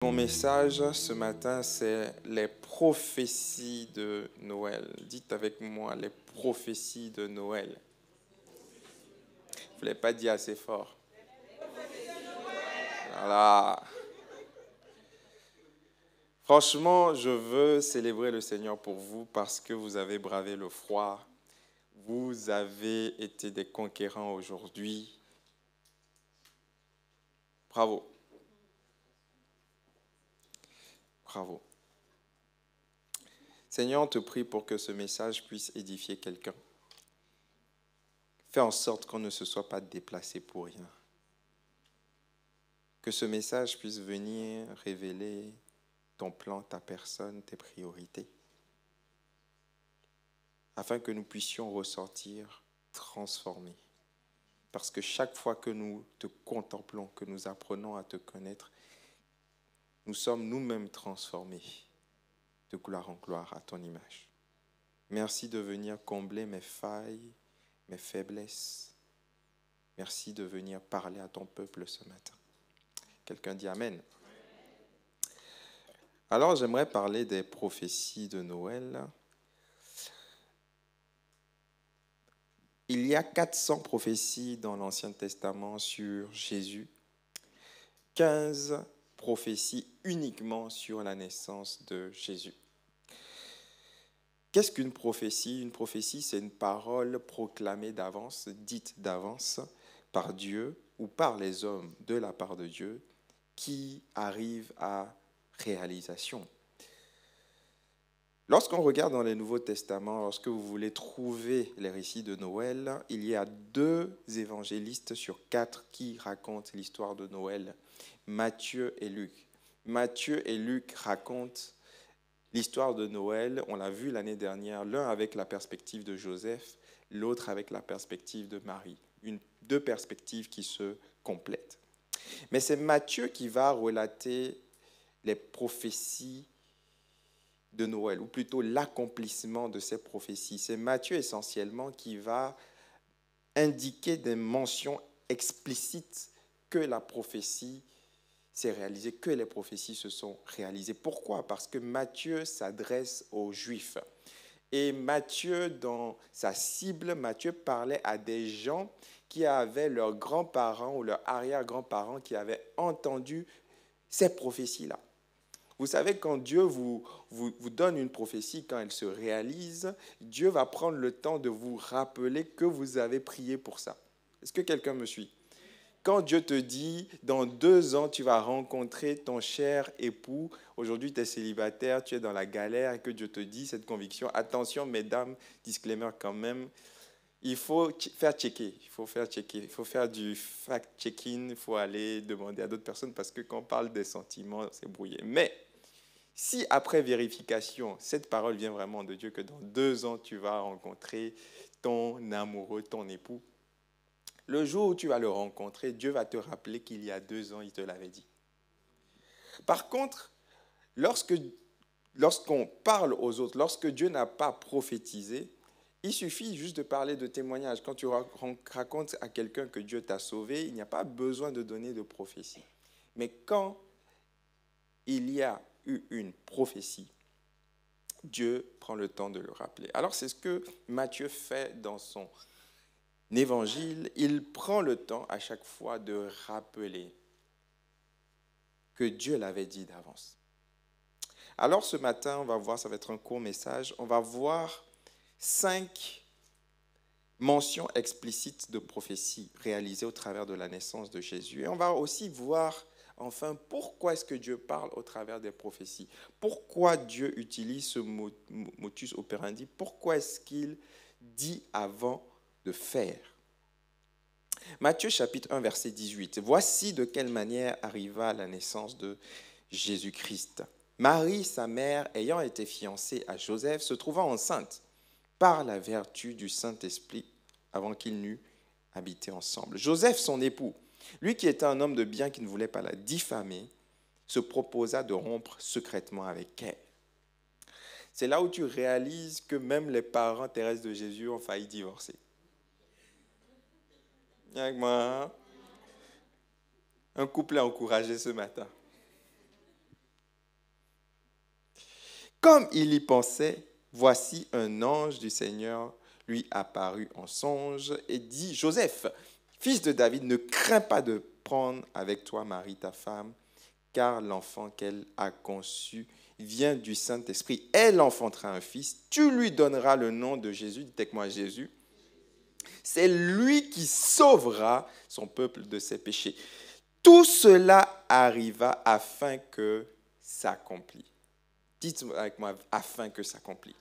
Mon message ce matin, c'est les prophéties de Noël. Dites avec moi les prophéties de Noël. Vous ne l'avez pas dit assez fort. Voilà. Franchement, je veux célébrer le Seigneur pour vous parce que vous avez bravé le froid. Vous avez été des conquérants aujourd'hui. Bravo. Bravo. Seigneur, on te prie pour que ce message puisse édifier quelqu'un. Fais en sorte qu'on ne se soit pas déplacé pour rien. Que ce message puisse venir révéler ton plan, ta personne, tes priorités, afin que nous puissions ressortir transformés. Parce que chaque fois que nous te contemplons, que nous apprenons à te connaître, nous sommes nous-mêmes transformés de gloire en gloire à ton image. Merci de venir combler mes failles, mes faiblesses. Merci de venir parler à ton peuple ce matin. Quelqu'un dit Amen. Alors, j'aimerais parler des prophéties de Noël. Il y a 400 prophéties dans l'Ancien Testament sur Jésus, 15 prophéties uniquement sur la naissance de Jésus. Qu'est-ce qu'une prophétie? Une prophétie, c'est une parole proclamée d'avance, dite d'avance par Dieu ou par les hommes de la part de Dieu qui arrive à réalisation. Lorsqu'on regarde dans les Nouveaux Testaments, lorsque vous voulez trouver les récits de Noël, il y a 2 évangélistes sur 4 qui racontent l'histoire de Noël, Matthieu et Luc. Matthieu et Luc racontent l'histoire de Noël, on l'a vu l'année dernière, l'un avec la perspective de Joseph, l'autre avec la perspective de Marie. 2 perspectives qui se complètent. Mais c'est Matthieu qui va relater les prophéties de Noël, ou plutôt l'accomplissement de ces prophéties. C'est Matthieu essentiellement qui va indiquer des mentions explicites que la prophétie s'est réalisée, que les prophéties se sont réalisées. Pourquoi? Parce que Matthieu s'adresse aux Juifs. Et Matthieu, dans sa cible, Matthieu parlait à des gens qui avaient leurs grands-parents ou leurs arrière-grands-parents qui avaient entendu ces prophéties-là. Vous savez, quand Dieu vous donne une prophétie, quand elle se réalise, Dieu va prendre le temps de vous rappeler que vous avez prié pour ça. Est-ce que quelqu'un me suit? Quand Dieu te dit, dans 2 ans, tu vas rencontrer ton cher époux, aujourd'hui tu es célibataire, tu es dans la galère, et que Dieu te dit cette conviction, attention mesdames, disclaimer quand même, il faut faire checker, il faut faire du fact-checking, il faut aller demander à d'autres personnes parce que quand on parle des sentiments, c'est brouillé. Mais si après vérification, cette parole vient vraiment de Dieu, que dans 2 ans, tu vas rencontrer ton amoureux, ton époux, le jour où tu vas le rencontrer, Dieu va te rappeler qu'il y a 2 ans, il te l'avait dit. Par contre, lorsqu'on parle aux autres, lorsque Dieu n'a pas prophétisé, il suffit juste de parler de témoignage. Quand tu racontes à quelqu'un que Dieu t'a sauvé, il n'y a pas besoin de donner de prophétie. Mais quand il y a eu une prophétie, Dieu prend le temps de le rappeler. Alors c'est ce que Matthieu fait dans son évangile. Il prend le temps à chaque fois de rappeler que Dieu l'avait dit d'avance. Alors ce matin, on va voir, ça va être un court message, on va voir 5 mentions explicites de prophéties réalisées au travers de la naissance de Jésus. Et on va aussi voir enfin pourquoi est-ce que Dieu parle au travers des prophéties. Pourquoi Dieu utilise ce motus operandi. Pourquoi est-ce qu'il dit avant de faire. Matthieu chapitre 1 verset 18. Voici de quelle manière arriva la naissance de Jésus-Christ. Marie, sa mère, ayant été fiancée à Joseph, se trouva enceinte par la vertu du Saint-Esprit avant qu'ils n'eussent habité ensemble. Joseph, son époux, lui qui était un homme de bien qui ne voulait pas la diffamer, se proposa de rompre secrètement avec elle. C'est là où tu réalises que même les parents terrestres de Jésus ont failli divorcer. Avec moi, hein? Un couple est encouragé ce matin. Comme il y pensait, voici un ange du Seigneur lui apparut en songe et dit, Joseph, fils de David, ne crains pas de prendre avec toi Marie, ta femme, car l'enfant qu'elle a conçu vient du Saint-Esprit. Elle enfantera un fils, tu lui donneras le nom de Jésus, dites avec moi Jésus. C'est lui qui sauvera son peuple de ses péchés. Tout cela arriva afin que s'accomplisse. Dites avec moi, afin que s'accomplisse.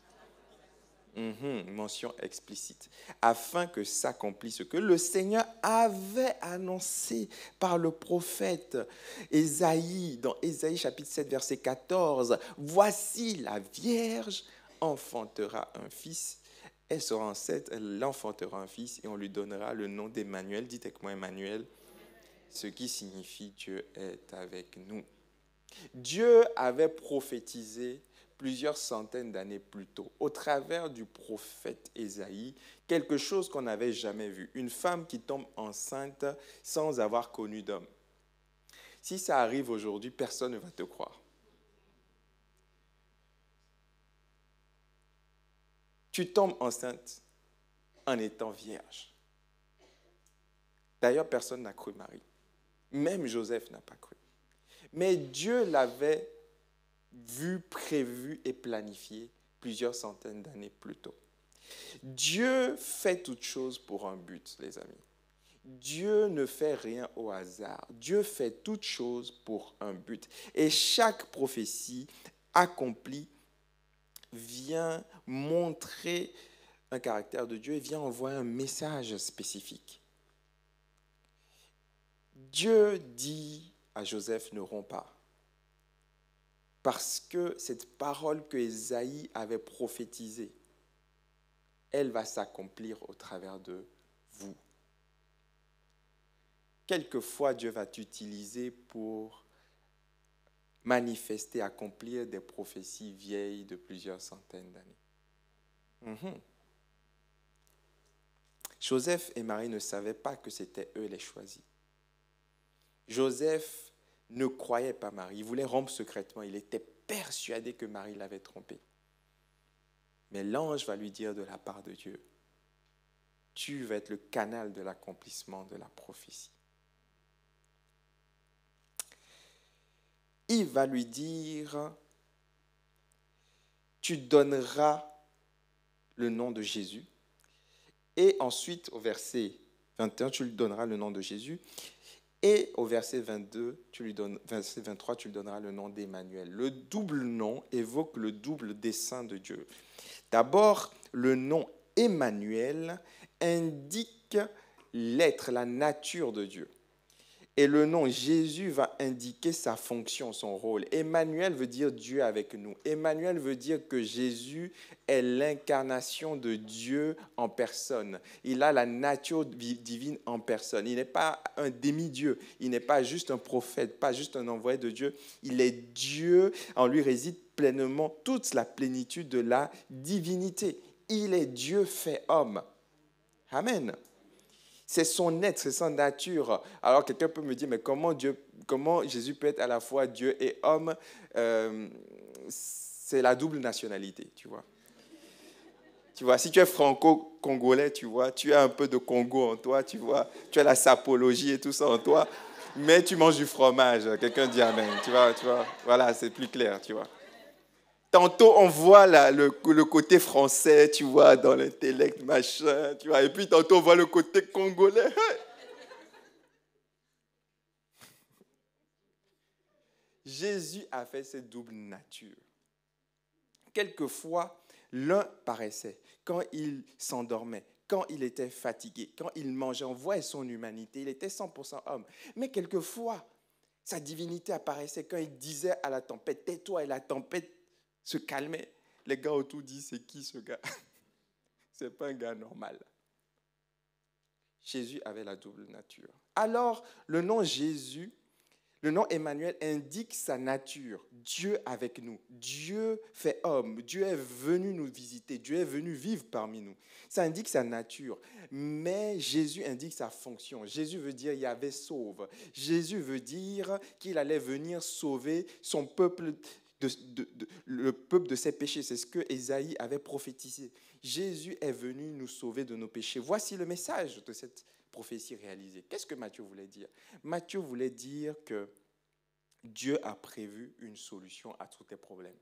Mention explicite. Afin que s'accomplisse ce que le Seigneur avait annoncé par le prophète Ésaïe, dans Ésaïe chapitre 7, verset 14. Voici la Vierge enfantera un fils. Elle sera enceinte, elle enfantera un fils et on lui donnera le nom d'Emmanuel. Dites avec moi Emmanuel, ce qui signifie Dieu est avec nous. Dieu avait prophétisé plusieurs centaines d'années plus tôt, au travers du prophète Ésaïe, quelque chose qu'on n'avait jamais vu. Une femme qui tombe enceinte sans avoir connu d'homme. Si ça arrive aujourd'hui, personne ne va te croire. Tu tombes enceinte en étant vierge. D'ailleurs, personne n'a cru Marie. Même Joseph n'a pas cru. Mais Dieu l'avait vu, prévu et planifié plusieurs centaines d'années plus tôt. Dieu fait toutes choses pour un but, les amis. Dieu ne fait rien au hasard. Dieu fait toutes choses pour un but. Et chaque prophétie accomplie vient montrer un caractère de Dieu et vient envoyer un message spécifique. Dieu dit à Joseph, ne romps pas. Parce que cette parole que Ésaïe avait prophétisée, elle va s'accomplir au travers de vous. Quelquefois, Dieu va t'utiliser pour manifester, accomplir des prophéties vieilles de plusieurs centaines d'années. Joseph et Marie ne savaient pas que c'était eux les choisis. Joseph ne croyait pas Marie. Il voulait rompre secrètement. Il était persuadé que Marie l'avait trompé. Mais l'ange va lui dire de la part de Dieu, tu vas être le canal de l'accomplissement de la prophétie. Il va lui dire, tu donneras le nom de Jésus. Et ensuite, au verset 21, tu lui donneras le nom de Jésus. Et au verset 23, tu lui donneras le nom d'Emmanuel. Le double nom évoque le double dessein de Dieu. D'abord, le nom Emmanuel indique l'être, la nature de Dieu. Et le nom Jésus va indiquer sa fonction, son rôle. Emmanuel veut dire Dieu avec nous. Emmanuel veut dire que Jésus est l'incarnation de Dieu en personne. Il a la nature divine en personne. Il n'est pas un demi-dieu. Il n'est pas juste un prophète, pas juste un envoyé de Dieu. Il est Dieu. En lui réside pleinement toute la plénitude de la divinité. Il est Dieu fait homme. Amen. C'est son être, c'est sa nature. Alors quelqu'un peut me dire, mais comment Jésus peut être à la fois Dieu et homme? C'est la double nationalité, tu vois. Tu vois, si tu es franco-congolais, tu vois, tu as un peu de Congo en toi, tu vois, tu as la sapologie et tout ça en toi, mais tu manges du fromage. Quelqu'un dit amen, tu vois, voilà, c'est plus clair, tu vois. Tantôt, on voit le côté français, tu vois, dans l'intellect, machin, tu vois. Et puis, tantôt, on voit le côté congolais. Jésus a fait cette double nature. Quelquefois, l'un paraissait, quand il s'endormait, quand il était fatigué, quand il mangeait, on voit son humanité, il était 100% homme. Mais quelquefois, sa divinité apparaissait quand il disait à la tempête, tais-toi, et la tempête se calmait. Les gars autour disent, c'est qui ce gars? C'est pas un gars normal. Jésus avait la double nature. Alors, le nom Jésus, le nom Emmanuel indique sa nature. Dieu avec nous. Dieu fait homme. Dieu est venu nous visiter. Dieu est venu vivre parmi nous. Ça indique sa nature. Mais Jésus indique sa fonction. Jésus veut dire Yahvé sauve. Jésus veut dire qu'il allait venir sauver son peuple le peuple de ses péchés. C'est ce que Ésaïe avait prophétisé. Jésus est venu nous sauver de nos péchés. Voici le message de cette prophétie réalisée. Qu'est-ce que Matthieu voulait dire? Matthieu voulait dire que Dieu a prévu une solution à tous tes problèmes.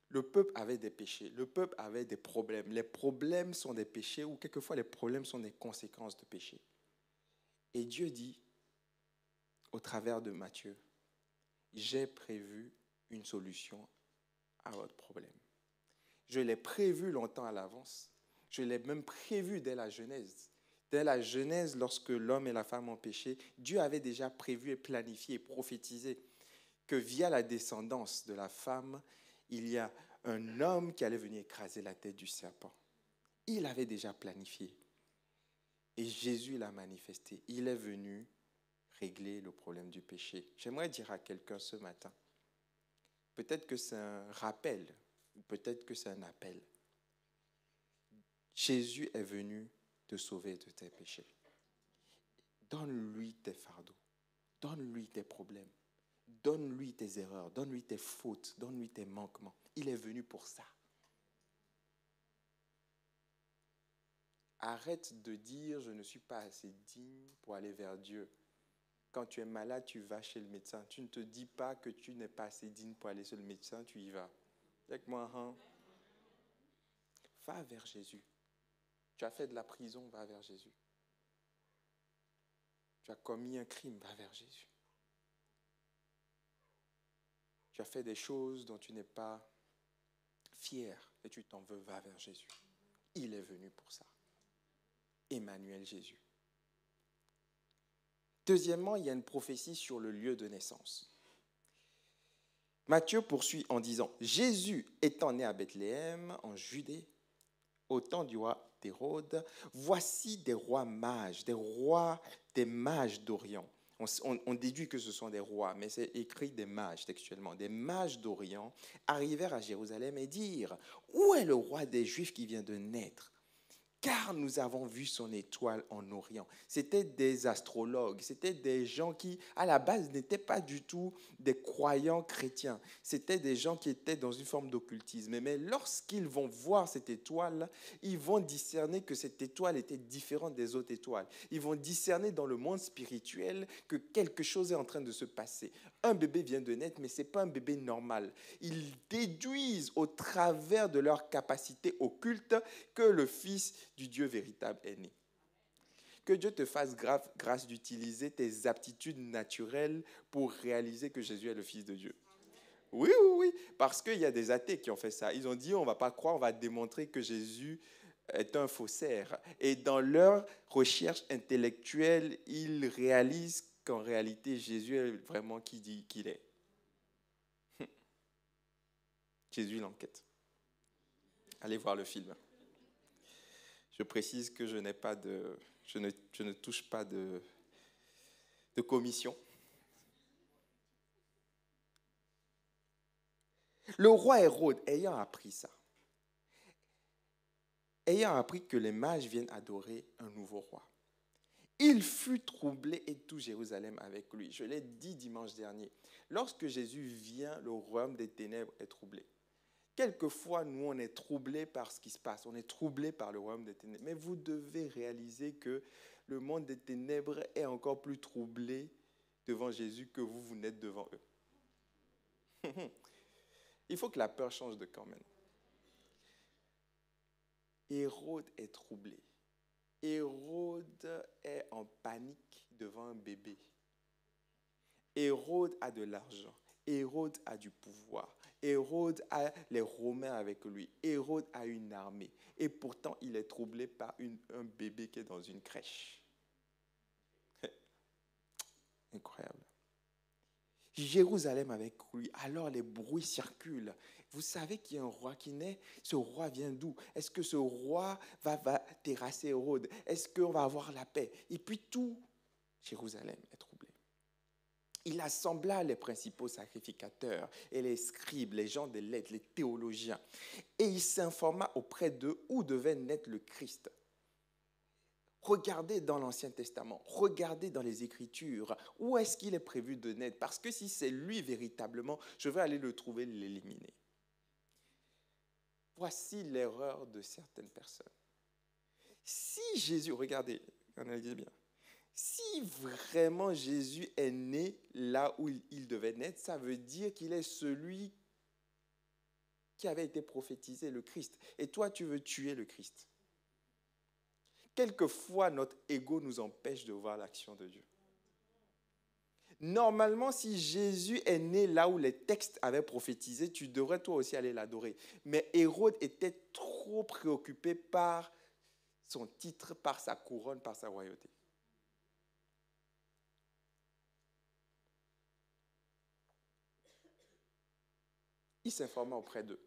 Le peuple avait des péchés, le peuple avait des problèmes. Les problèmes sont des péchés ou quelquefois les problèmes sont des conséquences de péché. Et Dieu dit, au travers de Matthieu, j'ai prévu une solution à votre problème. Je l'ai prévu longtemps à l'avance. Je l'ai même prévu dès la Genèse. Dès la Genèse, lorsque l'homme et la femme ont péché, Dieu avait déjà prévu et planifié et prophétisé que via la descendance de la femme, il y a un homme qui allait venir écraser la tête du serpent. Il avait déjà planifié. Et Jésus l'a manifesté. Il est venu régler le problème du péché. J'aimerais dire à quelqu'un ce matin, peut-être que c'est un rappel, peut-être que c'est un appel. Jésus est venu te sauver de tes péchés. Donne-lui tes fardeaux, donne-lui tes problèmes, donne-lui tes erreurs, donne-lui tes fautes, donne-lui tes manquements. Il est venu pour ça. Arrête de dire « je ne suis pas assez digne pour aller vers Dieu ». Quand tu es malade, tu vas chez le médecin. Tu ne te dis pas que tu n'es pas assez digne pour aller chez le médecin, tu y vas. Avec moi, hein? Va vers Jésus. Tu as fait de la prison, va vers Jésus. Tu as commis un crime, va vers Jésus. Tu as fait des choses dont tu n'es pas fier et tu t'en veux, va vers Jésus. Il est venu pour ça. Emmanuel Jésus. Deuxièmement, il y a une prophétie sur le lieu de naissance. Matthieu poursuit en disant « Jésus étant né à Bethléem, en Judée, au temps du roi d'Hérode, voici des rois mages, des mages d'Orient. » On déduit que ce sont des rois, mais c'est écrit des mages textuellement. Des mages d'Orient arrivèrent à Jérusalem et dirent « Où est le roi des Juifs qui vient de naître ? Car nous avons vu son étoile en Orient. » C'était des astrologues, c'était des gens qui, à la base, n'étaient pas du tout des croyants chrétiens. C'était des gens qui étaient dans une forme d'occultisme. Mais lorsqu'ils vont voir cette étoile, ils vont discerner que cette étoile était différente des autres étoiles. Ils vont discerner dans le monde spirituel que quelque chose est en train de se passer. Un bébé vient de naître, mais ce n'est pas un bébé normal. Ils déduisent au travers de leur capacité occulte que le Fils du Dieu véritable est né. Que Dieu te fasse grâce d'utiliser tes aptitudes naturelles pour réaliser que Jésus est le Fils de Dieu. Oui, oui, oui, parce qu'il y a des athées qui ont fait ça. Ils ont dit, on ne va pas croire, on va démontrer que Jésus est un faussaire. Et dans leur recherche intellectuelle, ils réalisent qu'en réalité, Jésus est vraiment qui dit qu'il est. Jésus l'enquête. Allez voir le film. Je précise que je ne touche pas de commission. Le roi Hérode, ayant appris ça, ayant appris que les mages viennent adorer un nouveau roi, il fut troublé et tout Jérusalem avec lui. Je l'ai dit dimanche dernier. Lorsque Jésus vient, le royaume des ténèbres est troublé. Quelquefois, nous, on est troublés par ce qui se passe. On est troublés par le royaume des ténèbres. Mais vous devez réaliser que le monde des ténèbres est encore plus troublé devant Jésus que vous n'êtes devant eux. Il faut que la peur change de camp maintenant. Hérode est troublé. Hérode est en panique devant un bébé. Hérode a de l'argent. Hérode a du pouvoir. Hérode a les Romains avec lui. Hérode a une armée. Et pourtant, il est troublé par un bébé qui est dans une crèche. Incroyable. Jérusalem avec lui. Alors les bruits circulent. Vous savez qu'il y a un roi qui naît. Ce roi vient d'où? Est-ce que ce roi va terrasser Hérode? Est-ce qu'on va avoir la paix? Et puis tout Jérusalem est troublé. Il assembla les principaux sacrificateurs et les scribes, les gens des lettres, les théologiens. Et il s'informa auprès d'eux où devait naître le Christ. Regardez dans l'Ancien Testament, regardez dans les Écritures, où est-ce qu'il est prévu de naître? Parce que si c'est lui véritablement, je vais aller le trouver, l'éliminer. Voici l'erreur de certaines personnes. Si Jésus, regardez, analysez bien, si vraiment Jésus est né là où il devait naître, ça veut dire qu'il est celui qui avait été prophétisé, le Christ. Et toi, tu veux tuer le Christ. Quelquefois, notre ego nous empêche de voir l'action de Dieu. Normalement, si Jésus est né là où les textes avaient prophétisé, tu devrais toi aussi aller l'adorer. Mais Hérode était trop préoccupé par son titre, par sa couronne, par sa royauté. Il s'informa auprès d'eux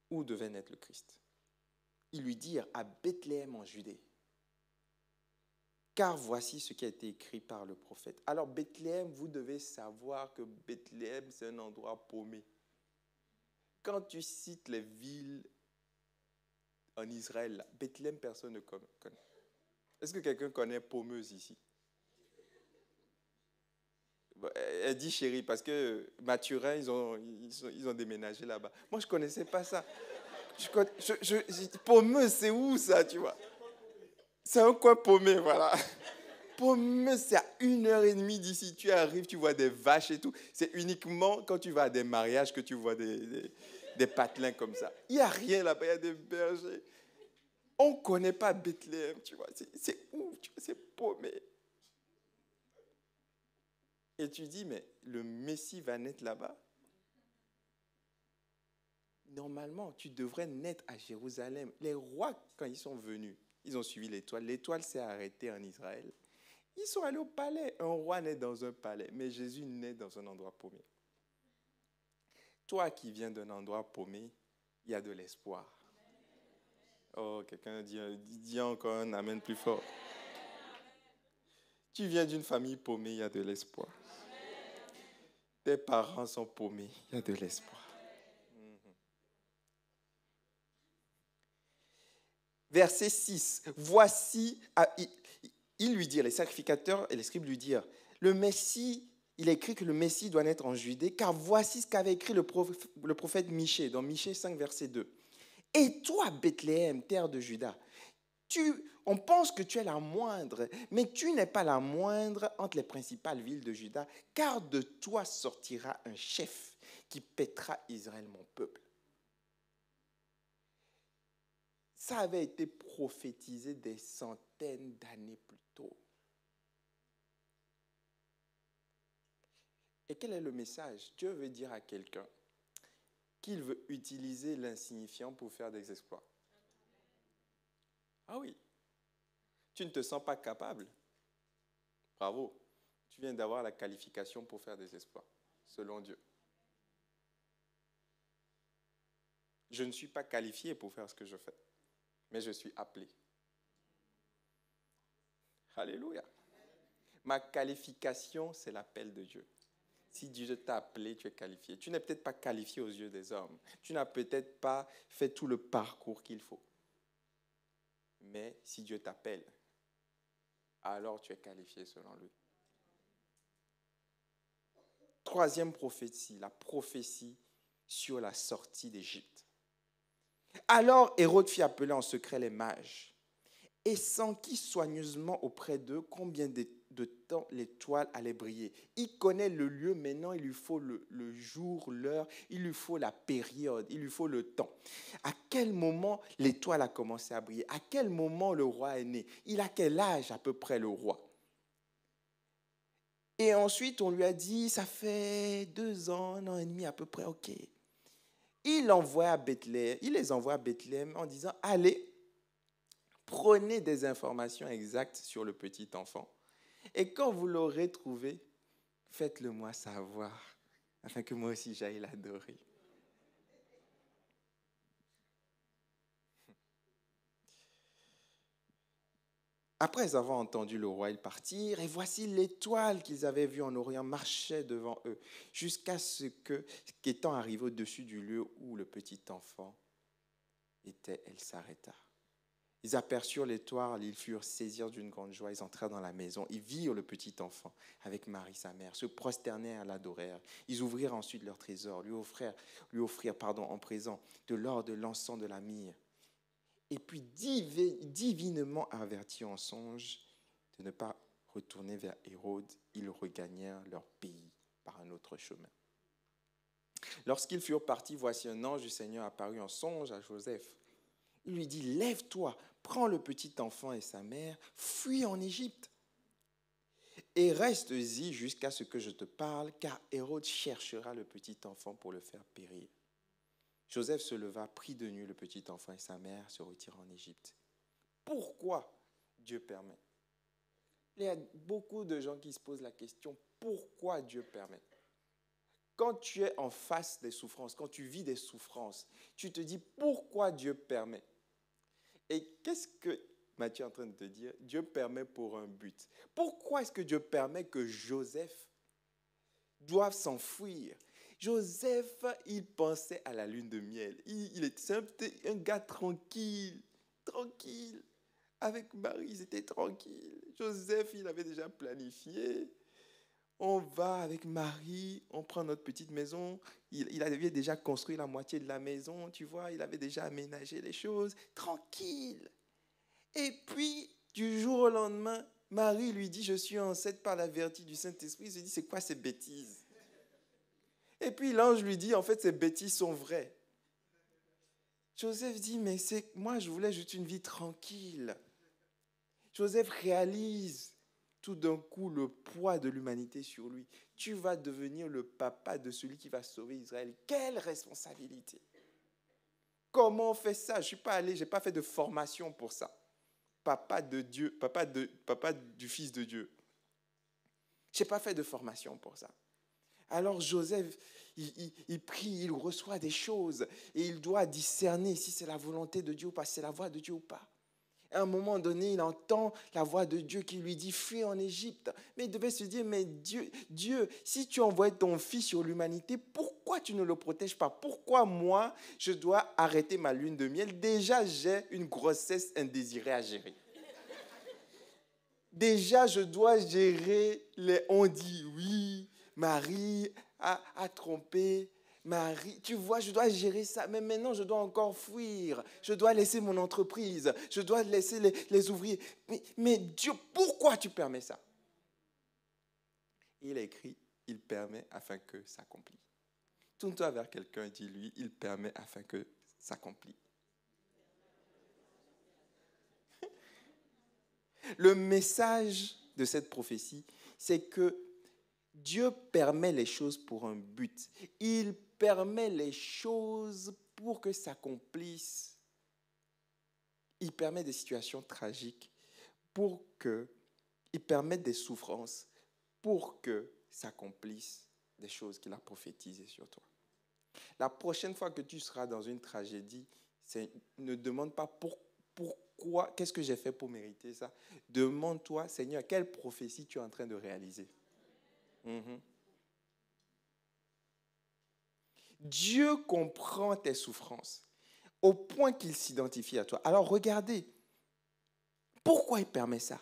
où devait naître le Christ. Ils lui dirent à Bethléem en Judée. Car voici ce qui a été écrit par le prophète. Alors Bethléem, vous devez savoir que Bethléem, c'est un endroit paumé. Quand tu cites les villes en Israël, Bethléem, personne ne connaît. Est-ce que quelqu'un connaît Paumeuse ici? Elle dit chérie, parce que Mathurin, ils ont déménagé là-bas. Moi, je ne connaissais pas ça. Paumeuse, c'est où ça, tu vois? C'est un coin paumé, voilà. Paumeuse, c'est à 1h30 d'ici. Tu arrives, tu vois des vaches et tout. C'est uniquement quand tu vas à des mariages que tu vois des patelins comme ça. Il n'y a rien là-bas, il y a des bergers. On ne connaît pas Bethléem, tu vois. C'est où? C'est paumé. Et tu dis, mais le Messie va naître là-bas? Normalement, tu devrais naître à Jérusalem. Les rois, quand ils sont venus, ils ont suivi l'étoile. L'étoile s'est arrêtée en Israël. Ils sont allés au palais. Un roi naît dans un palais, mais Jésus naît dans un endroit paumé. Toi qui viens d'un endroit paumé, il y a de l'espoir. Oh, quelqu'un dit encore un amen plus fort. Tu viens d'une famille paumée, il y a de l'espoir. Tes parents sont paumés, il y a de l'espoir. Verset 6. Voici, il lui dit, les sacrificateurs et les scribes lui dirent, le Messie, il est écrit que le Messie doit naître en Judée, car voici ce qu'avait écrit le prophète Michée, dans Michée 5, verset 2. Et toi, Bethléem, terre de Juda, on pense que tu es la moindre, mais tu n'es pas la moindre entre les principales villes de Juda, car de toi sortira un chef qui paîtra Israël, mon peuple. Ça avait été prophétisé des centaines d'années plus tôt. Et quel est le message? Dieu veut dire à quelqu'un qu'il veut utiliser l'insignifiant pour faire des exploits. Ah oui. Tu ne te sens pas capable? Bravo. Tu viens d'avoir la qualification pour faire des exploits, selon Dieu. Je ne suis pas qualifié pour faire ce que je fais, mais je suis appelé. Alléluia. Ma qualification, c'est l'appel de Dieu. Si Dieu t'a appelé, tu es qualifié. Tu n'es peut-être pas qualifié aux yeux des hommes. Tu n'as peut-être pas fait tout le parcours qu'il faut. Mais si Dieu t'appelle, alors tu es qualifié selon lui. Troisième prophétie, la prophétie sur la sortie d'Égypte. Alors Hérode fit appeler en secret les mages et s'enquit soigneusement auprès d'eux combien de temps l'étoile allait briller. Il connaît le lieu, maintenant il lui faut le jour, l'heure, il lui faut la période, il lui faut le temps. À quel moment l'étoile a commencé à briller? À quel moment le roi est né? Il a quel âge à peu près le roi? Et ensuite on lui a dit, ça fait 2 ans, 1 an et demi à peu près, ok. Il les envoie à Bethléem en disant, allez, prenez des informations exactes sur le petit enfant. Et quand vous l'aurez trouvé, faites-le moi savoir, afin que moi aussi j'aille l'adorer. Après avoir entendu le roi, ils partirent, et voici l'étoile qu'ils avaient vue en Orient marchait devant eux, jusqu'à ce qu'étant arrivée au-dessus du lieu où le petit enfant était, elle s'arrêta. Ils aperçurent l'étoile, ils furent saisis d'une grande joie, ils entrèrent dans la maison, ils virent le petit enfant avec Marie sa mère, se prosternèrent à l'adorèrent. Ils ouvrirent ensuite leur trésor, lui offrirent en présent de l'or, de l'encens, de la myrrhe. Et puis divinement avertis en songe de ne pas retourner vers Hérode, ils regagnèrent leur pays par un autre chemin. Lorsqu'ils furent partis, voici un ange du Seigneur apparut en songe à Joseph. Il lui dit, lève-toi, prends le petit enfant et sa mère, fuis en Égypte et reste-y jusqu'à ce que je te parle, car Hérode cherchera le petit enfant pour le faire périr. Joseph se leva, prit de nuit le petit enfant et sa mère, se retira en Égypte. Pourquoi Dieu permet? Il y a beaucoup de gens qui se posent la question, pourquoi Dieu permet? Quand tu es en face des souffrances, quand tu vis des souffrances, tu te dis pourquoi Dieu permet? Et qu'est-ce que Matthieu est en train de te dire? Dieu permet pour un but. Pourquoi est-ce que Dieu permet que Joseph doive s'enfuir? Joseph, il pensait à la lune de miel. Il était un gars tranquille. Avec Marie, ils étaient tranquilles. Joseph, il avait déjà planifié. On va avec Marie, on prend notre petite maison. Il avait déjà construit la moitié de la maison, tu vois. Il avait déjà aménagé les choses. Tranquille. Et puis, du jour au lendemain, Marie lui dit, je suis enceinte par la vertu du Saint-Esprit. Il se dit, c'est quoi ces bêtises? Et puis l'ange lui dit, en fait, ces bêtises sont vraies. Joseph dit, mais moi, je voulais juste une vie tranquille. Joseph réalise tout d'un coup le poids de l'humanité sur lui. Tu vas devenir le papa de celui qui va sauver Israël. Quelle responsabilité! Comment on fait ça? Je n'ai pas fait de formation pour ça. Papa de Dieu, papa du Fils de Dieu. Je n'ai pas fait de formation pour ça. Alors Joseph, il prie, il reçoit des choses et il doit discerner si c'est la volonté de Dieu ou pas, si c'est la voix de Dieu ou pas. À un moment donné, il entend la voix de Dieu qui lui dit « Fuis en Égypte ». Mais il devait se dire « Mais Dieu, si tu envoies ton fils sur l'humanité, pourquoi tu ne le protèges pas? Pourquoi moi, je dois arrêter ma lune de miel? Déjà, j'ai une grossesse indésirée à gérer. Déjà, je dois gérer les on dit oui, Marie a trompé. Marie, tu vois, je dois gérer ça. Mais maintenant, je dois encore fuir. Je dois laisser mon entreprise. Je dois laisser les ouvriers. Mais Dieu, pourquoi tu permets ça? Il a écrit, il permet afin que ça s'accomplisse. Tourne-toi vers quelqu'un et dis-lui, il permet afin que ça s'accomplisse. Le message de cette prophétie, c'est que Dieu permet les choses pour un but. Il permet les choses pour que s'accomplissent. Il permet des situations tragiques il permet des souffrances pour que s'accomplissent des choses qu'il a prophétisées sur toi. La prochaine fois que tu seras dans une tragédie, ne demande pas pourquoi, qu'est-ce que j'ai fait pour mériter ça. Demande-toi, Seigneur, quelle prophétie tu es en train de réaliser. Dieu comprend tes souffrances au point qu'il s'identifie à toi. Alors regardez, pourquoi il permet ça?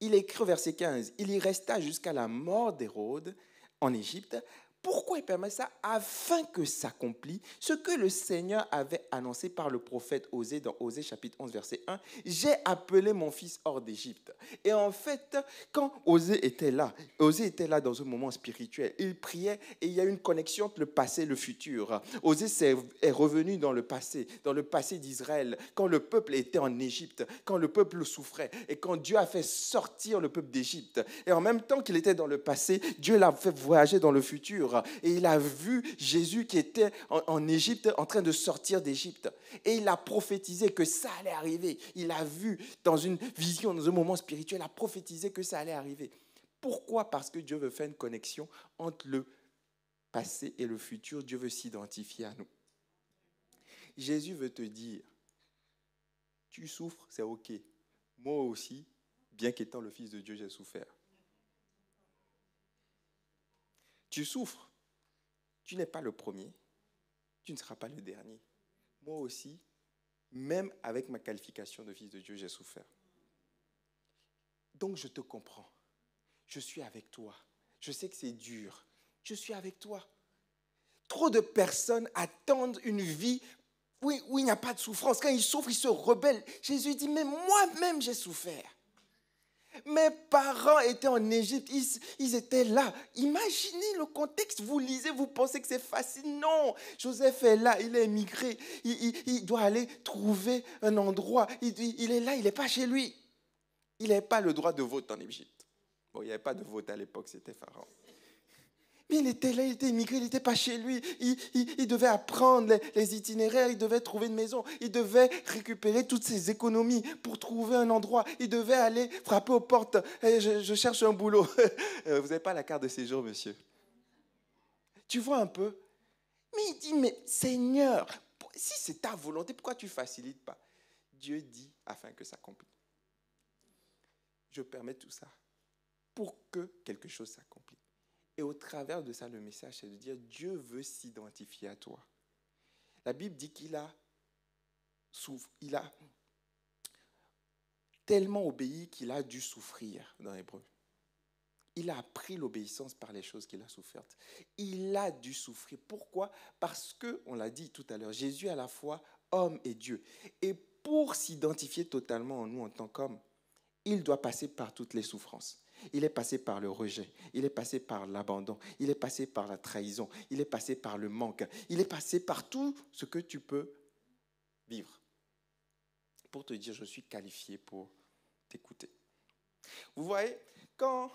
Il écrit au verset 15, il y resta jusqu'à la mort d'Hérode en Égypte. Pourquoi il permet ça? Afin que s'accomplisse ce que le Seigneur avait annoncé par le prophète Osée dans Osée chapitre 11 verset 1. J'ai appelé mon fils hors d'Égypte. Et en fait, quand Osée était là dans un moment spirituel, il priait et il y a une connexion entre le passé et le futur. Osée est revenu dans le passé d'Israël, quand le peuple était en Égypte, quand le peuple souffrait et quand Dieu a fait sortir le peuple d'Égypte. Et en même temps qu'il était dans le passé, Dieu l'a fait voyager dans le futur. Et il a vu Jésus qui était en Égypte, en train de sortir d'Égypte. Et il a prophétisé que ça allait arriver. Il a vu dans une vision, dans un moment spirituel, il a prophétisé que ça allait arriver. Pourquoi? Parce que Dieu veut faire une connexion entre le passé et le futur. Dieu veut s'identifier à nous. Jésus veut te dire, tu souffres, c'est OK. Moi aussi, bien qu'étant le Fils de Dieu, j'ai souffert. Tu souffres. Tu n'es pas le premier. Tu ne seras pas le dernier. Moi aussi, Même avec ma qualification de fils de Dieu, j'ai souffert. Donc je te comprends. Je suis avec toi. Je sais que c'est dur. Je suis avec toi. Trop de personnes attendent une vie où il n'y a pas de souffrance. Quand ils souffrent, ils se rebellent. Jésus dit, mais moi-même j'ai souffert. Mes parents étaient en Égypte, ils étaient là. Imaginez le contexte, vous lisez, vous pensez que c'est facile. Non, Joseph est là, il est émigré, il doit aller trouver un endroit. Il est là, il n'est pas chez lui. Il n'avait pas le droit de vote en Égypte. Bon, il n'y avait pas de vote à l'époque, c'était Pharaon. Mais il était là, il était immigré, il n'était pas chez lui. Il devait apprendre les itinéraires, il devait trouver une maison, il devait récupérer toutes ses économies pour trouver un endroit. Il devait aller frapper aux portes. Je cherche un boulot. Vous n'avez pas la carte de séjour, monsieur. Tu vois un peu? Mais il dit, mais Seigneur, si c'est ta volonté, pourquoi tu ne facilites pas? Dieu dit afin que ça s'accomplisse. Je permets tout ça pour que quelque chose s'accomplisse. Et au travers de ça, le message, c'est de dire, Dieu veut s'identifier à toi. La Bible dit qu'il a tellement obéi qu'il a dû souffrir dans l'hébreu. Il a appris l'obéissance par les choses qu'il a souffertes. Il a dû souffrir. Pourquoi? Parce que, on l'a dit tout à l'heure, Jésus est à la fois homme et Dieu. Et pour s'identifier totalement en nous en tant qu'homme, il doit passer par toutes les souffrances. Il est passé par le rejet, il est passé par l'abandon, il est passé par la trahison, il est passé par le manque, il est passé par tout ce que tu peux vivre pour te dire je suis qualifié pour t'écouter. Vous voyez, quand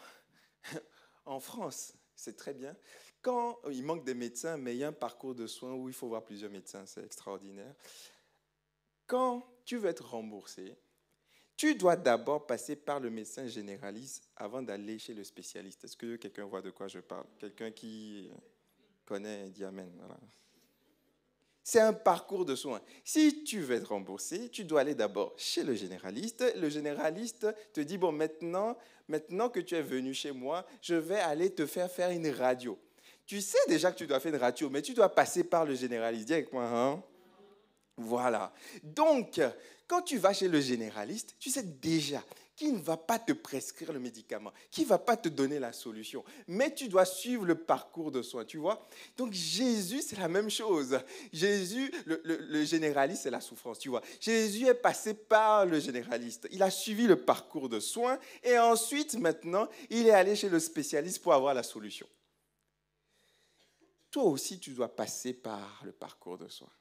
en France, c'est très bien, quand il manque des médecins, mais il y a un parcours de soins où il faut voir plusieurs médecins, c'est extraordinaire. Quand tu veux être remboursé, tu dois d'abord passer par le médecin généraliste avant d'aller chez le spécialiste. Est-ce que quelqu'un voit de quoi je parle? Quelqu'un qui connaît, dit Amen. Voilà. C'est un parcours de soins. Si tu veux être remboursé, tu dois aller d'abord chez le généraliste. Le généraliste te dit, bon, maintenant que tu es venu chez moi, je vais aller te faire une radio. Tu sais déjà que tu dois faire une radio, mais tu dois passer par le généraliste. Dis avec moi, hein? Voilà. Donc, quand tu vas chez le généraliste, tu sais déjà qu'il ne va pas te prescrire le médicament, qu'il ne va pas te donner la solution, mais tu dois suivre le parcours de soins, tu vois. Donc, Jésus, c'est la même chose. Jésus, le généraliste, c'est la souffrance, tu vois. Jésus est passé par le généraliste. Il a suivi le parcours de soins et ensuite, maintenant, il est allé chez le spécialiste pour avoir la solution. Toi aussi, tu dois passer par le parcours de soins.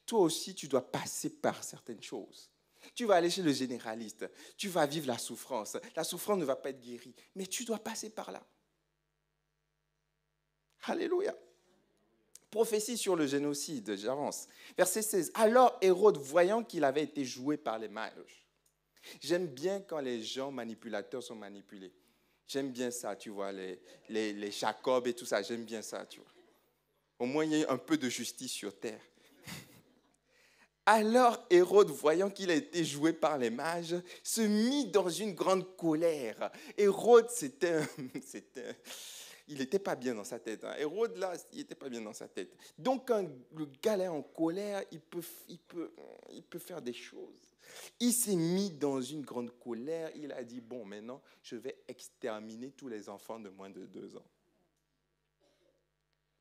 Toi aussi, tu dois passer par certaines choses. Tu vas aller chez le généraliste, tu vas vivre la souffrance. La souffrance ne va pas être guérie, mais tu dois passer par là. Alléluia. Prophétie sur le génocide, j'avance. Verset 16. Alors Hérode, voyant qu'il avait été joué par les mages. J'aime bien quand les gens manipulateurs sont manipulés. J'aime bien ça, tu vois, les Jacob et tout ça, j'aime bien ça, tu vois. Au moins, il y a un peu de justice sur terre. Alors Hérode, voyant qu'il a été joué par les mages, se mit dans une grande colère. Hérode, il n'était pas bien dans sa tête. Hein. Hérode, là, il n'était pas bien dans sa tête. Donc, quand le gars est en colère, il peut faire des choses. Il s'est mis dans une grande colère. Il a dit, bon, maintenant, je vais exterminer tous les enfants de moins de 2 ans.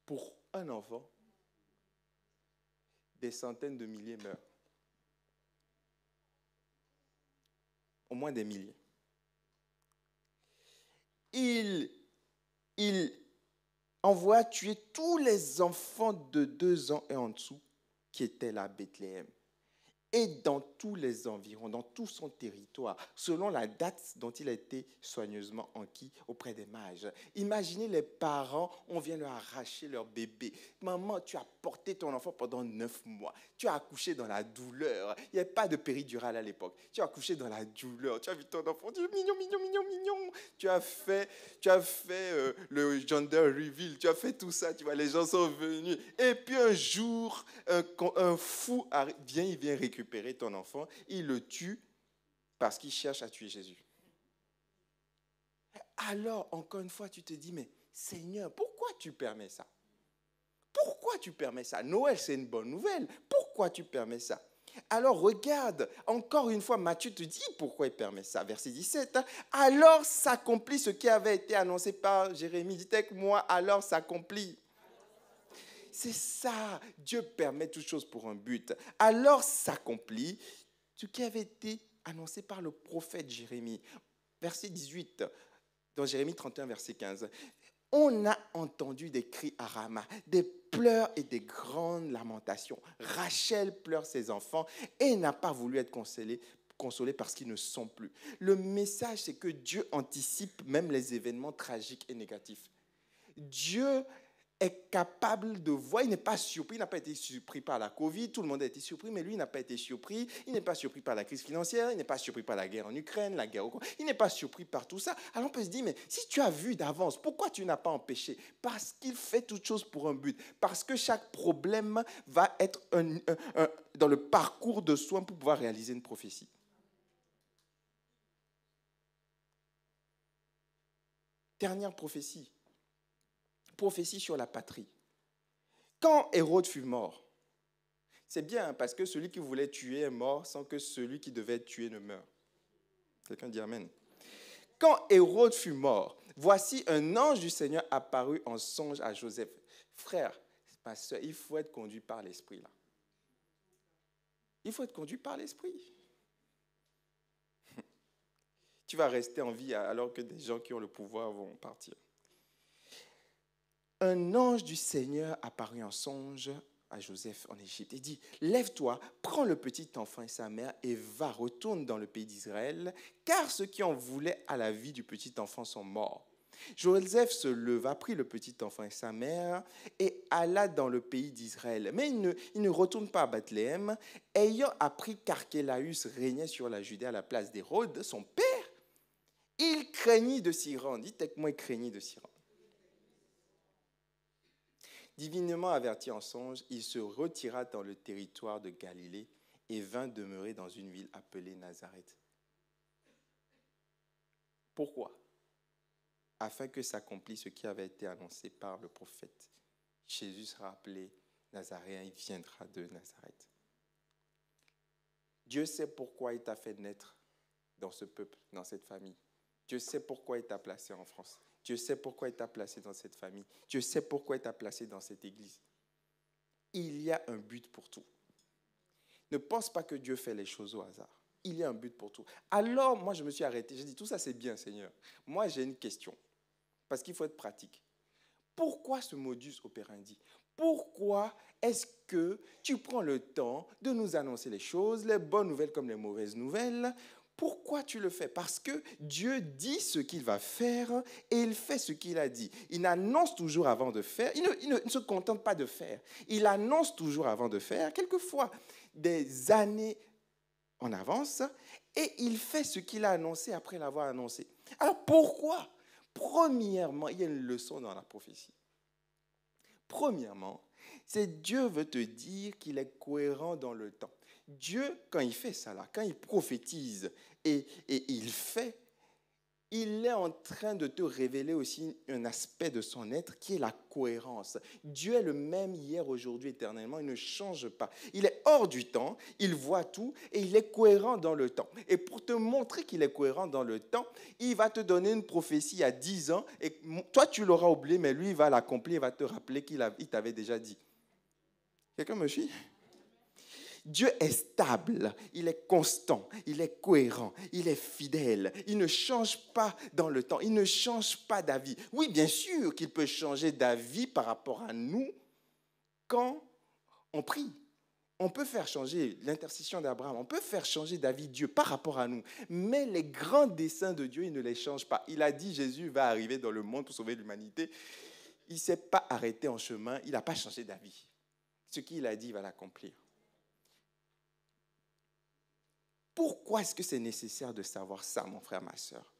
Pour un enfant, des centaines de milliers meurent. Au moins des milliers. Il envoie tuer tous les enfants de 2 ans et en dessous qui étaient là à Bethléem. Et dans tous les environs, dans tout son territoire, selon la date dont il a été soigneusement enquis auprès des mages. Imaginez les parents, on vient leur arracher leur bébé. Maman, tu as porté ton enfant pendant 9 mois. Tu as accouché dans la douleur. Il n'y avait pas de péridurale à l'époque. Tu as accouché dans la douleur. Tu as vu ton enfant, tu es mignon, mignon, mignon, mignon. Tu as fait le gender reveal. Tu as fait tout ça. Tu vois, les gens sont venus. Et puis un jour, un fou vient récupérer ton enfant, il le tue parce qu'il cherche à tuer Jésus. Alors, encore une fois, tu te dis, mais Seigneur, pourquoi tu permets ça? Pourquoi tu permets ça? Noël, c'est une bonne nouvelle. Pourquoi tu permets ça? Alors regarde, encore une fois, Matthieu te dit pourquoi il permet ça. Verset 17, hein. Alors s'accomplit ce qui avait été annoncé par Jérémie. Dites avec moi, alors s'accomplit. C'est ça, Dieu permet toutes choses pour un but. Alors s'accomplit ce qui avait été annoncé par le prophète Jérémie. Verset 18, dans Jérémie 31, verset 15. On a entendu des cris à Rama, des pleurs et des grandes lamentations. Rachel pleure ses enfants et n'a pas voulu être consolée parce qu'ils ne sont plus. Le message, c'est que Dieu anticipe même les événements tragiques et négatifs. Dieu est capable de voir, il n'est pas surpris, il n'a pas été surpris par la Covid, tout le monde a été surpris, mais lui, il n'a pas été surpris, il n'est pas surpris par la crise financière, il n'est pas surpris par la guerre en Ukraine, la guerre au Congo, il n'est pas surpris par tout ça. Alors on peut se dire, mais si tu as vu d'avance, pourquoi tu n'as pas empêché? Parce qu'il fait toutes choses pour un but, parce que chaque problème va être dans le parcours de soins pour pouvoir réaliser une prophétie. Dernière prophétie. Prophétie sur la patrie. Quand Hérode fut mort, c'est bien parce que celui qui voulait tuer est mort sans que celui qui devait être tué ne meure. Quelqu'un dit Amen. Quand Hérode fut mort, voici un ange du Seigneur apparut en songe à Joseph. Frère, ma soeur, il faut être conduit par l'esprit là. Il faut être conduit par l'esprit. Tu vas rester en vie alors que des gens qui ont le pouvoir vont partir. Un ange du Seigneur apparut en songe à Joseph en Égypte et dit, lève-toi, prends le petit enfant et sa mère et va, retourne dans le pays d'Israël, car ceux qui en voulaient à la vie du petit enfant sont morts. Joseph se leva, prit le petit enfant et sa mère et alla dans le pays d'Israël. Mais il ne retourne pas à Bethléem, ayant appris qu'Archélaüs régnait sur la Judée à la place d'Hérode, son père. Il craignit de s'y rendre. Dites avec moi, il craignit de s'y rendre. Divinement averti en songe, il se retira dans le territoire de Galilée et vint demeurer dans une ville appelée Nazareth. Pourquoi? Afin que s'accomplisse ce qui avait été annoncé par le prophète. Jésus sera appelé Nazaréen, il viendra de Nazareth. Dieu sait pourquoi il t'a fait naître dans ce peuple, dans cette famille. Dieu sait pourquoi il t'a placé en France. Dieu sait pourquoi il t'a placé dans cette famille. Dieu sait pourquoi il t'a placé dans cette église. Il y a un but pour tout. Ne pense pas que Dieu fait les choses au hasard. Il y a un but pour tout. Alors, moi, je me suis arrêté. J'ai dit, tout ça, c'est bien, Seigneur. Moi, j'ai une question. Parce qu'il faut être pratique. Pourquoi ce modus operandi? Pourquoi est-ce que tu prends le temps de nous annoncer les choses, les bonnes nouvelles comme les mauvaises nouvelles? Pourquoi tu le fais? Parce que Dieu dit ce qu'il va faire et il fait ce qu'il a dit. Il annonce toujours avant de faire. Il ne se contente pas de faire. Il annonce toujours avant de faire, quelquefois des années en avance, et il fait ce qu'il a annoncé après l'avoir annoncé. Alors pourquoi? Premièrement, il y a une leçon dans la prophétie. Premièrement, c'est Dieu veut te dire qu'il est cohérent dans le temps. Dieu, quand il fait ça là, quand il prophétise et il fait, il est en train de te révéler aussi un aspect de son être qui est la cohérence. Dieu est le même hier, aujourd'hui, éternellement. Il ne change pas. Il est hors du temps, il voit tout et il est cohérent dans le temps. Et pour te montrer qu'il est cohérent dans le temps, il va te donner une prophétie à 10 ans et toi, tu l'auras oublié, mais lui, il va l'accomplir, il va te rappeler qu'il t'avait déjà dit. Quelqu'un me suit? Dieu est stable, il est constant, il est cohérent, il est fidèle, il ne change pas dans le temps, il ne change pas d'avis. Oui, bien sûr qu'il peut changer d'avis par rapport à nous quand on prie. On peut faire changer l'intercession d'Abraham, on peut faire changer d'avis Dieu par rapport à nous. Mais les grands desseins de Dieu, il ne les change pas. Il a dit Jésus va arriver dans le monde pour sauver l'humanité. Il ne s'est pas arrêté en chemin, il n'a pas changé d'avis. Ce qu'il a dit, il va l'accomplir. Pourquoi est-ce que c'est nécessaire de savoir ça, mon frère, ma soeur?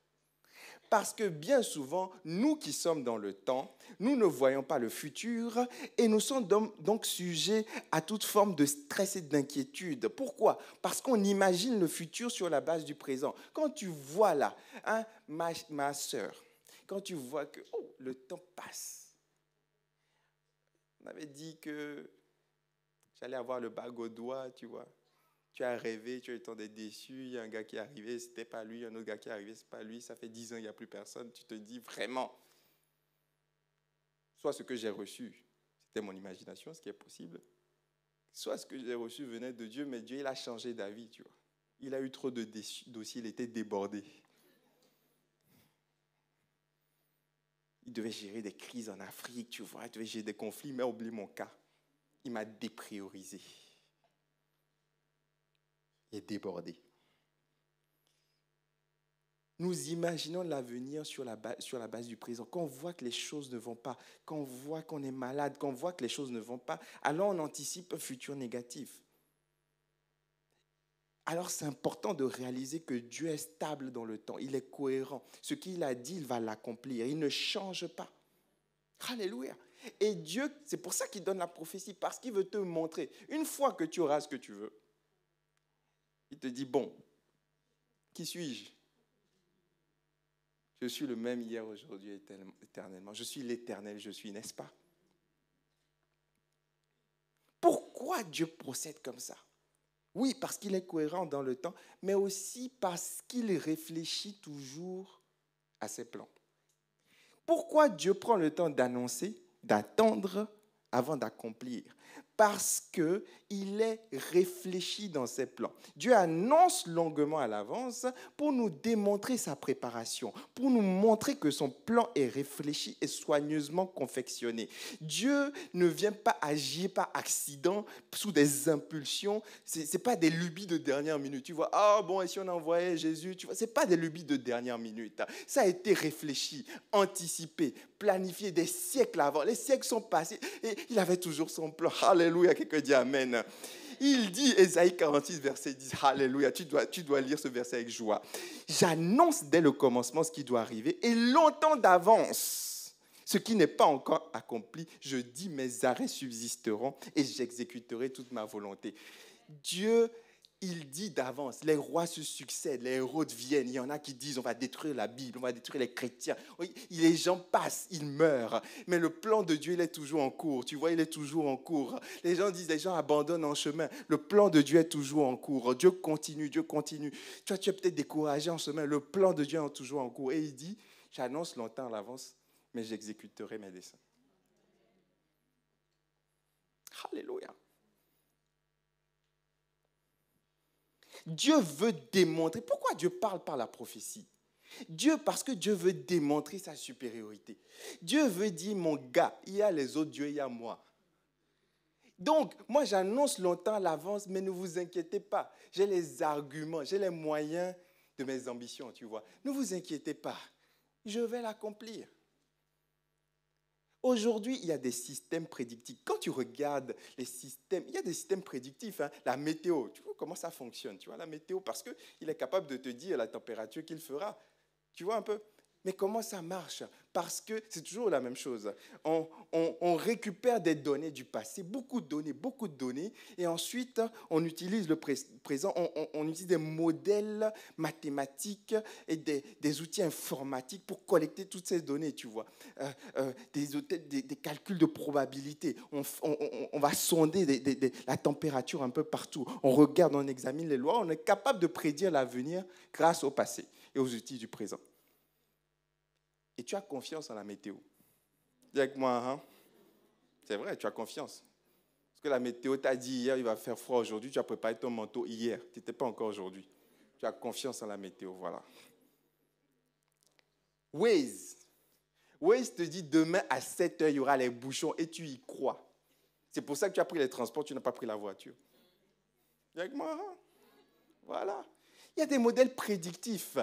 Parce que bien souvent, nous qui sommes dans le temps, nous ne voyons pas le futur et nous sommes donc sujets à toute forme de stress et d'inquiétude. Pourquoi? Parce qu'on imagine le futur sur la base du présent. Quand tu vois là, hein, ma soeur, quand tu vois que le temps passe, on avait dit que j'allais avoir le bague au doigt, tu vois. Tu as rêvé, tu as eu le temps d'être déçu, il y a un gars qui est arrivé, c'était pas lui, un autre gars qui est arrivé, c'est pas lui, ça fait 10 ans, il n'y a plus personne. Tu te dis vraiment, soit ce que j'ai reçu, c'était mon imagination, ce qui est possible, soit ce que j'ai reçu venait de Dieu, mais Dieu, il a changé d'avis, tu vois. Il a eu trop de dossiers, il était débordé. Il devait gérer des crises en Afrique, tu vois, il devait gérer des conflits, mais oublie mon cas. Il m'a dépriorisé. Il est débordé. Nous imaginons l'avenir sur la base du présent. Quand on voit que les choses ne vont pas, quand on voit qu'on est malade, quand on voit que les choses ne vont pas, alors on anticipe un futur négatif. Alors c'est important de réaliser que Dieu est stable dans le temps, il est cohérent. Ce qu'il a dit, il va l'accomplir, il ne change pas. Alléluia. Et Dieu, c'est pour ça qu'il donne la prophétie, parce qu'il veut te montrer. Une fois que tu auras ce que tu veux, il te dit, bon, qui suis-je? Je suis le même hier, aujourd'hui, éternellement. Je suis l'Éternel, je suis, n'est-ce pas? Pourquoi Dieu procède comme ça? Oui, parce qu'il est cohérent dans le temps, mais aussi parce qu'il réfléchit toujours à ses plans. Pourquoi Dieu prend le temps d'annoncer, d'attendre avant d'accomplir? Parce qu'il est réfléchi dans ses plans. Dieu annonce longuement à l'avance pour nous démontrer sa préparation, pour nous montrer que son plan est réfléchi et soigneusement confectionné. Dieu ne vient pas agir par accident, sous des impulsions. Ce n'est pas des lubies de dernière minute. Tu vois, ah bon, et si on envoyait Jésus, tu vois, ce n'est pas des lubies de dernière minute. Ça a été réfléchi, anticipé, planifié des siècles avant. Les siècles sont passés et il avait toujours son plan. Alléluia, quelqu'un dit Amen. Il dit, Ésaïe 46, verset 10, Alléluia, tu dois lire ce verset avec joie. J'annonce dès le commencement ce qui doit arriver et longtemps d'avance ce qui n'est pas encore accompli. Je dis, mes arrêts subsisteront et j'exécuterai toute ma volonté. Dieu, il dit d'avance, les rois se succèdent, les héros viennent. Il y en a qui disent, on va détruire la Bible, on va détruire les chrétiens. Oui, les gens passent, ils meurent. Mais le plan de Dieu, il est toujours en cours. Tu vois, il est toujours en cours. Les gens disent, les gens abandonnent en chemin. Le plan de Dieu est toujours en cours. Dieu continue, Dieu continue. Tu vois, tu es peut-être découragé en chemin. Le plan de Dieu est toujours en cours. Et il dit, j'annonce longtemps à l'avance, mais j'exécuterai mes desseins. Alléluia. Dieu veut démontrer. Pourquoi Dieu parle par la prophétie? Parce que Dieu veut démontrer sa supériorité. Dieu veut dire, mon gars, il y a les autres dieux, il y a moi. Donc, moi, j'annonce longtemps à l'avance, mais ne vous inquiétez pas. J'ai les arguments, j'ai les moyens de mes ambitions, tu vois. Ne vous inquiétez pas. Je vais l'accomplir. Aujourd'hui, il y a des systèmes prédictifs. Quand tu regardes les systèmes, il y a des systèmes prédictifs. La météo, tu vois comment ça fonctionne, tu vois, la météo, parce qu'il est capable de te dire la température qu'il fera. Tu vois un peu? Mais comment ça marche? Parce que c'est toujours la même chose. On récupère des données du passé, beaucoup de données, et ensuite on utilise le présent, on utilise des modèles mathématiques et des outils informatiques pour collecter toutes ces données, tu vois. Des calculs de probabilité. On va sonder la température un peu partout. On regarde, on examine les lois, on est capable de prédire l'avenir grâce au passé et aux outils du présent. Et tu as confiance en la météo. Dis avec moi, hein? C'est vrai, tu as confiance. Parce que la météo t'a dit hier, il va faire froid aujourd'hui, tu as préparé ton manteau hier. Tu n'étais pas encore aujourd'hui. Tu as confiance en la météo, voilà. Waze te dit demain à 7h, il y aura les bouchons et tu y crois. C'est pour ça que tu as pris les transports, tu n'as pas pris la voiture. Dis avec moi, hein? Voilà. Il y a des modèles prédictifs.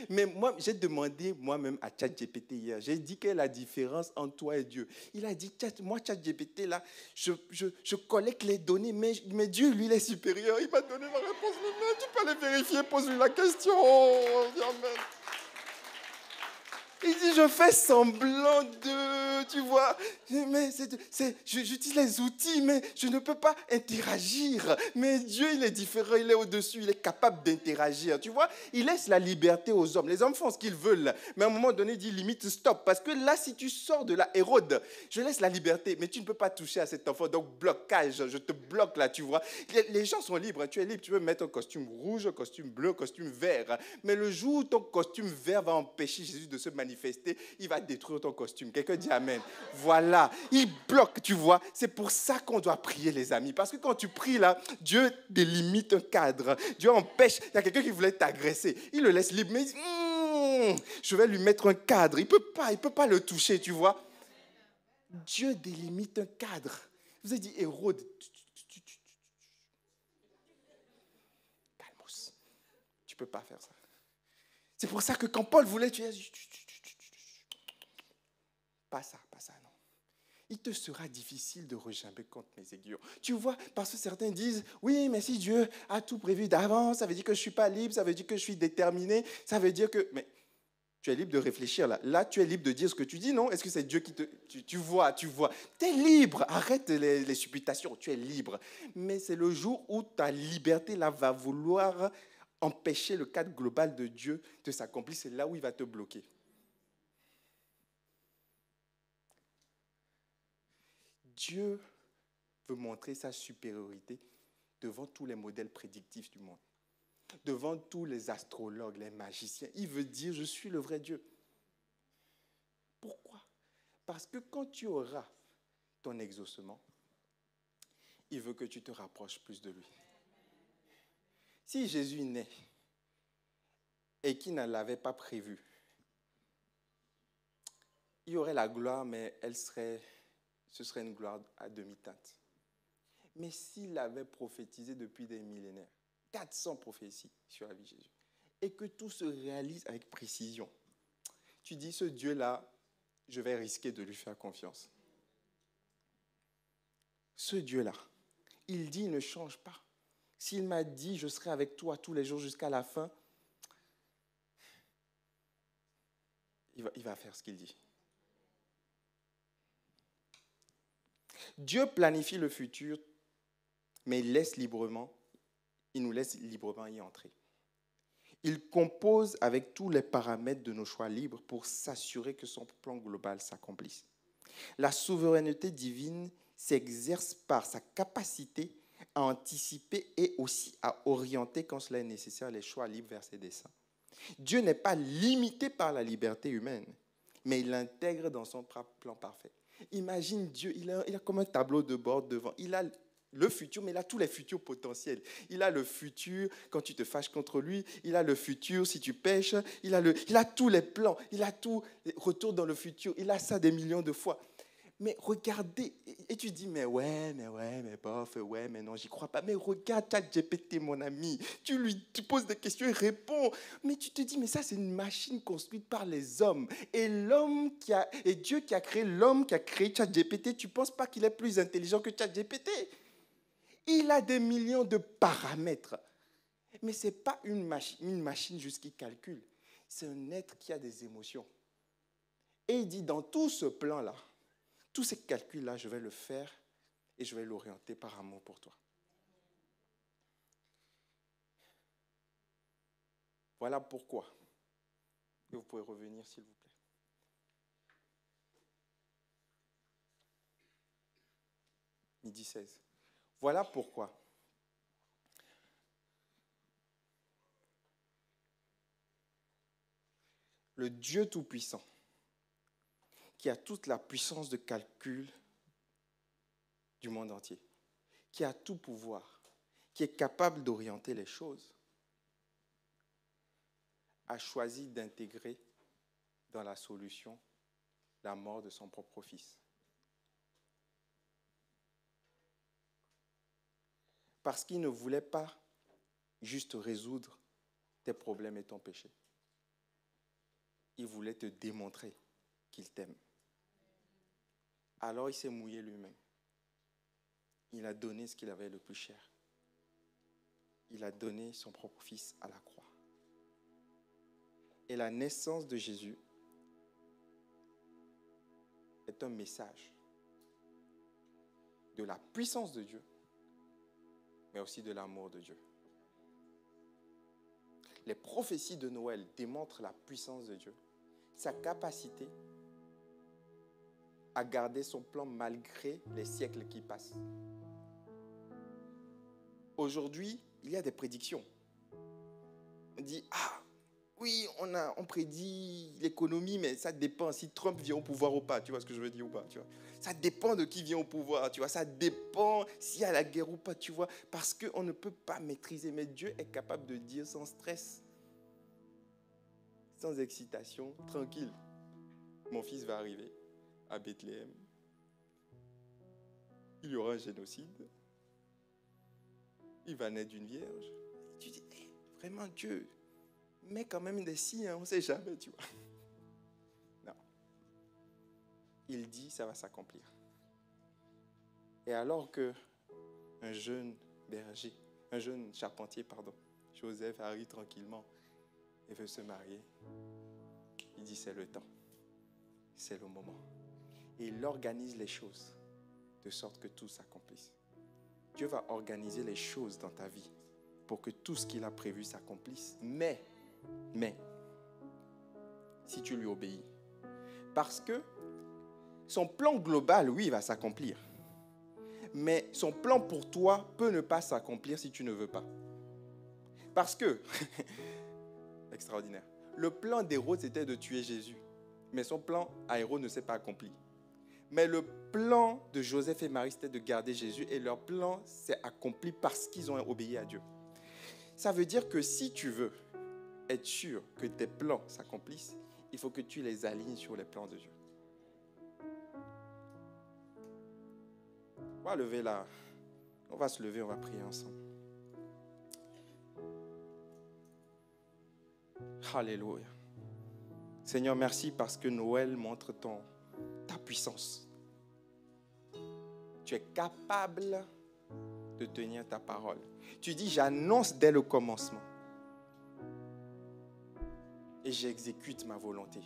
Mais moi, j'ai demandé moi-même à ChatGPT hier, j'ai dit quelle est la différence entre toi et Dieu. Il a dit, moi, ChatGPT, là, je collecte les données, mais Dieu, lui, il est supérieur. Il m'a donné ma réponse. Mais tu peux les vérifier, pose-lui la question. Oh, amen. Il dit, je fais semblant de, tu vois, mais j'utilise les outils, mais je ne peux pas interagir. Mais Dieu, il est différent, il est au-dessus, il est capable d'interagir, tu vois. Il laisse la liberté aux hommes. Les hommes font ce qu'ils veulent, mais à un moment donné, il dit limite, stop. Parce que là, si tu sors de la Hérode, je laisse la liberté, mais tu ne peux pas toucher à cet enfant. Donc, blocage, je te bloque là, tu vois. Les gens sont libres, tu es libre, tu peux mettre un costume rouge, un costume bleu, un costume vert. Mais le jour où ton costume vert va empêcher Jésus de se manifester, il va détruire ton costume. Quelqu'un dit Amen. Voilà, il bloque, tu vois. C'est pour ça qu'on doit prier, les amis. Parce que quand tu pries là, Dieu délimite un cadre. Dieu empêche. Il y a quelqu'un qui voulait t'agresser. Il le laisse libre, mais il dit, je vais lui mettre un cadre. Il peut pas le toucher, tu vois. Dieu délimite un cadre. Je vous ai dit, Hérode, calmos. Tu peux pas faire ça. C'est pour ça que quand Paul voulait tuer, pas ça, non. Il te sera difficile de regimber contre mes aiguillons. Tu vois, parce que certains disent, oui, mais si Dieu a tout prévu d'avance, ça veut dire que je ne suis pas libre, ça veut dire que je suis déterminé, ça veut dire que... Mais tu es libre de réfléchir là. Là, tu es libre de dire ce que tu dis, non? Est-ce que c'est Dieu qui te... Tu vois. Tu es libre. Arrête les supputations. Tu es libre. Mais c'est le jour où ta liberté là va vouloir empêcher le cadre global de Dieu de s'accomplir. C'est là où il va te bloquer. Dieu veut montrer sa supériorité devant tous les modèles prédictifs du monde, devant tous les astrologues, les magiciens. Il veut dire, je suis le vrai Dieu. Pourquoi? Parce que quand tu auras ton exaucement, il veut que tu te rapproches plus de lui. Si Jésus naît et qu'il ne l'avait pas prévu, il y aurait la gloire, mais ce serait une gloire à demi-teinte. Mais s'il avait prophétisé depuis des millénaires, 400 prophéties sur la vie de Jésus, et que tout se réalise avec précision, tu dis, ce Dieu-là, je vais risquer de lui faire confiance. Ce Dieu-là, il dit, il ne change pas. S'il m'a dit, je serai avec toi tous les jours jusqu'à la fin, il va faire ce qu'il dit. Dieu planifie le futur, mais il nous laisse librement y entrer. Il compose avec tous les paramètres de nos choix libres pour s'assurer que son plan global s'accomplisse. La souveraineté divine s'exerce par sa capacité à anticiper et aussi à orienter, quand cela est nécessaire, les choix libres vers ses desseins. Dieu n'est pas limité par la liberté humaine, mais il l'intègre dans son plan parfait. Imagine Dieu, il a comme un tableau de bord devant. Il a le futur, mais il a tous les futurs potentiels. Il a le futur quand tu te fâches contre lui. Il a le futur si tu pêches. Il a tous les plans. Il a tout. Retour dans le futur. Il a ça des millions de fois. Mais regardez, et tu dis, mais bof, mais non, j'y crois pas. Mais regarde ChatGPT, mon ami. Tu poses des questions, il répond. Mais tu te dis, mais ça, c'est une machine construite par les hommes. Et Dieu qui a créé l'homme, qui a créé ChatGPT, tu ne penses pas qu'il est plus intelligent que ChatGPT? Il a des millions de paramètres. Mais ce n'est pas une machine juste qui calcule. C'est un être qui a des émotions. Et il dit, dans tout ce plan-là, tous ces calculs-là, je vais le faire et je vais l'orienter par amour pour toi. Voilà pourquoi. Et vous pouvez revenir, s'il vous plaît. Midi 16. Voilà pourquoi. Le Dieu Tout-Puissant, qui a toute la puissance de calcul du monde entier, qui a tout pouvoir, qui est capable d'orienter les choses, a choisi d'intégrer dans la solution la mort de son propre fils. Parce qu'il ne voulait pas juste résoudre tes problèmes et ton péché. Il voulait te démontrer qu'il t'aime. Alors il s'est mouillé lui-même. Il a donné ce qu'il avait le plus cher. Il a donné son propre fils à la croix. Et la naissance de Jésus est un message de la puissance de Dieu, mais aussi de l'amour de Dieu. Les prophéties de Noël démontrent la puissance de Dieu, sa capacité à garder son plan malgré les siècles qui passent. Aujourd'hui, il y a des prédictions. On dit, oui, on prédit l'économie, mais ça dépend si Trump vient au pouvoir ou pas. Tu vois ce que je veux dire ou pas, tu vois? Ça dépend de qui vient au pouvoir, tu vois. Ça dépend s'il y a la guerre ou pas, tu vois. Parce qu'on ne peut pas maîtriser. Mais Dieu est capable de dire sans stress, sans excitation, tranquille. Mon fils va arriver à Bethléem. Il y aura un génocide. Il va naître d'une vierge. Tu dis, vraiment Dieu, mais quand même des signes, on ne sait jamais, tu vois. Non. Il dit, ça va s'accomplir. Et alors que un jeune berger, un jeune charpentier, Joseph arrive tranquillement et veut se marier, il dit, c'est le temps, c'est le moment. Et il organise les choses de sorte que tout s'accomplisse. Dieu va organiser les choses dans ta vie pour que tout ce qu'il a prévu s'accomplisse. Mais, si tu lui obéis. Parce que son plan global, oui, va s'accomplir. Mais son plan pour toi peut ne pas s'accomplir si tu ne veux pas. Parce que, extraordinaire, le plan d'Hérode, c'était de tuer Jésus. Mais son plan à Hérode ne s'est pas accompli. Mais le plan de Joseph et Marie, c'était de garder Jésus. Et leur plan s'est accompli parce qu'ils ont obéi à Dieu. Ça veut dire que si tu veux être sûr que tes plans s'accomplissent, il faut que tu les alignes sur les plans de Dieu. On va lever là. On va se lever, on va prier ensemble. Alléluia. Seigneur, merci parce que Noël montre ta puissance. Tu es capable de tenir ta parole. Tu dis, j'annonce dès le commencement. Et j'exécute ma volonté.